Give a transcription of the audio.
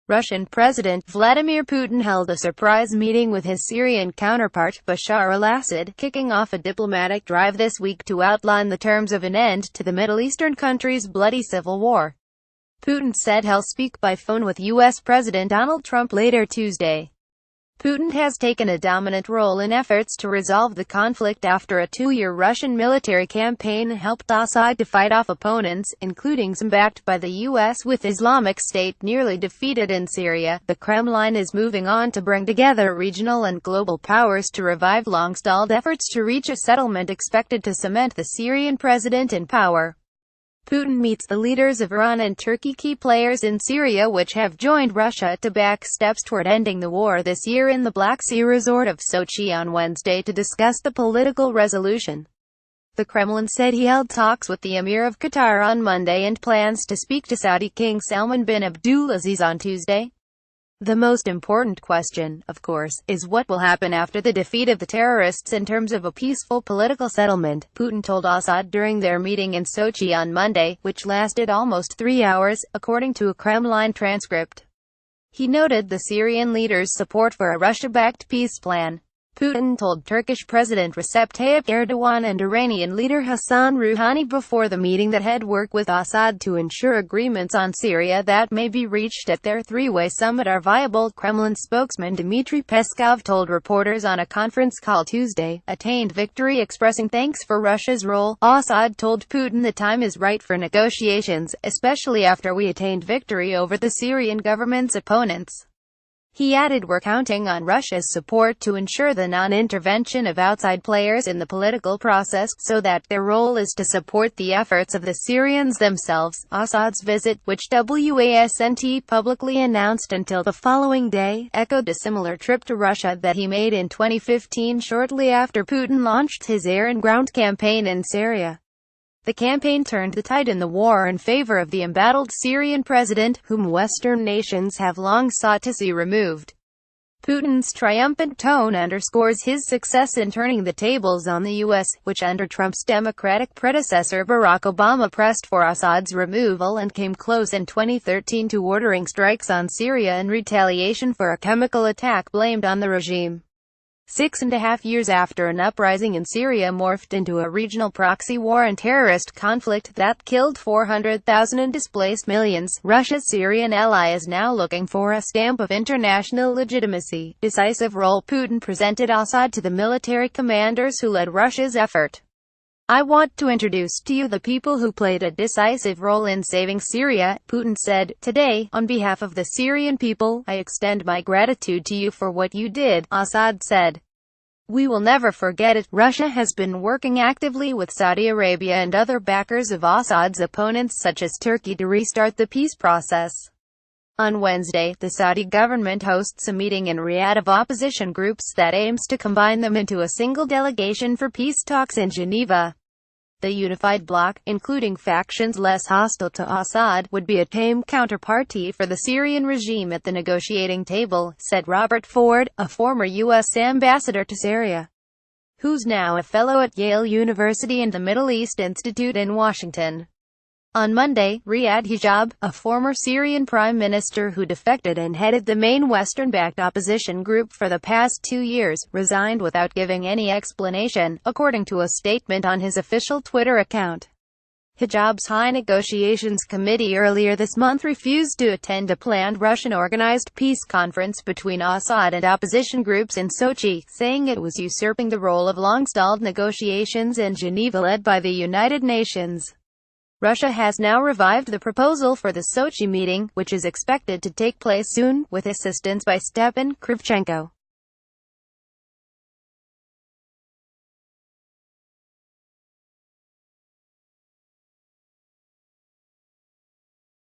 Russian President Vladimir Putin held a surprise meeting with his Syrian counterpart, Bashar al-Assad, kicking off a diplomatic drive this week to outline the terms of an end to the Middle Eastern country's bloody civil war. Putin said he'll speak by phone with U.S. President Donald Trump later Tuesday. Putin has taken a dominant role in efforts to resolve the conflict after a two-year Russian military campaign helped Assad to fight off opponents, including some backed by the U.S. with Islamic State nearly defeated in Syria. The Kremlin is moving on to bring together regional and global powers to revive long-stalled efforts to reach a settlement expected to cement the Syrian president in power. Putin meets the leaders of Iran and Turkey, key players in Syria which have joined Russia to back steps toward ending the war this year, in the Black Sea resort of Sochi on Wednesday to discuss the political resolution. The Kremlin said he held talks with the Emir of Qatar on Monday and plans to speak to Saudi King Salman bin Abdulaziz on Tuesday. The most important question, of course, is what will happen after the defeat of the terrorists in terms of a peaceful political settlement, Putin told Assad during their meeting in Sochi on Monday, which lasted almost 3 hours, according to a Kremlin transcript. He noted the Syrian leaders' support for a Russia-backed peace plan. Putin told Turkish President Recep Tayyip Erdogan and Iranian leader Hassan Rouhani before the meeting that he'd work with Assad to ensure agreements on Syria that may be reached at their three-way summit are viable. Kremlin spokesman Dmitry Peskov told reporters on a conference call Tuesday, attained victory, expressing thanks for Russia's role. Assad told Putin the time is right for negotiations, especially after we attained victory over the Syrian government's opponents. He added, we're counting on Russia's support to ensure the non-intervention of outside players in the political process, so that their role is to support the efforts of the Syrians themselves. Assad's visit, which WASNT publicly announced until the following day, echoed a similar trip to Russia that he made in 2015 shortly after Putin launched his air and ground campaign in Syria. The campaign turned the tide in the war in favor of the embattled Syrian president, whom Western nations have long sought to see removed. Putin's triumphant tone underscores his success in turning the tables on the U.S., which under Trump's Democratic predecessor Barack Obama pressed for Assad's removal and came close in 2013 to ordering strikes on Syria in retaliation for a chemical attack blamed on the regime. 6.5 years after an uprising in Syria morphed into a regional proxy war and terrorist conflict that killed 400,000 and displaced millions, Russia's Syrian ally is now looking for a stamp of international legitimacy. Decisive role. Putin presented Assad to the military commanders who led Russia's effort. I want to introduce to you the people who played a decisive role in saving Syria, Putin said. Today, on behalf of the Syrian people, I extend my gratitude to you for what you did, Assad said. We will never forget it. Russia has been working actively with Saudi Arabia and other backers of Assad's opponents such as Turkey to restart the peace process. On Wednesday, the Saudi government hosts a meeting in Riyadh of opposition groups that aims to combine them into a single delegation for peace talks in Geneva. The unified bloc, including factions less hostile to Assad, would be a tame counterparty for the Syrian regime at the negotiating table, said Robert Ford, a former U.S. ambassador to Syria, who's now a fellow at Yale University and the Middle East Institute in Washington. On Monday, Riyad Hijab, a former Syrian prime minister who defected and headed the main Western-backed opposition group for the past 2 years, resigned without giving any explanation, according to a statement on his official Twitter account. Hijab's High Negotiations Committee earlier this month refused to attend a planned Russian-organized peace conference between Assad and opposition groups in Sochi, saying it was usurping the role of long-stalled negotiations in Geneva led by the United Nations. Russia has now revived the proposal for the Sochi meeting, which is expected to take place soon, with assistance by Stepan Kravchenko.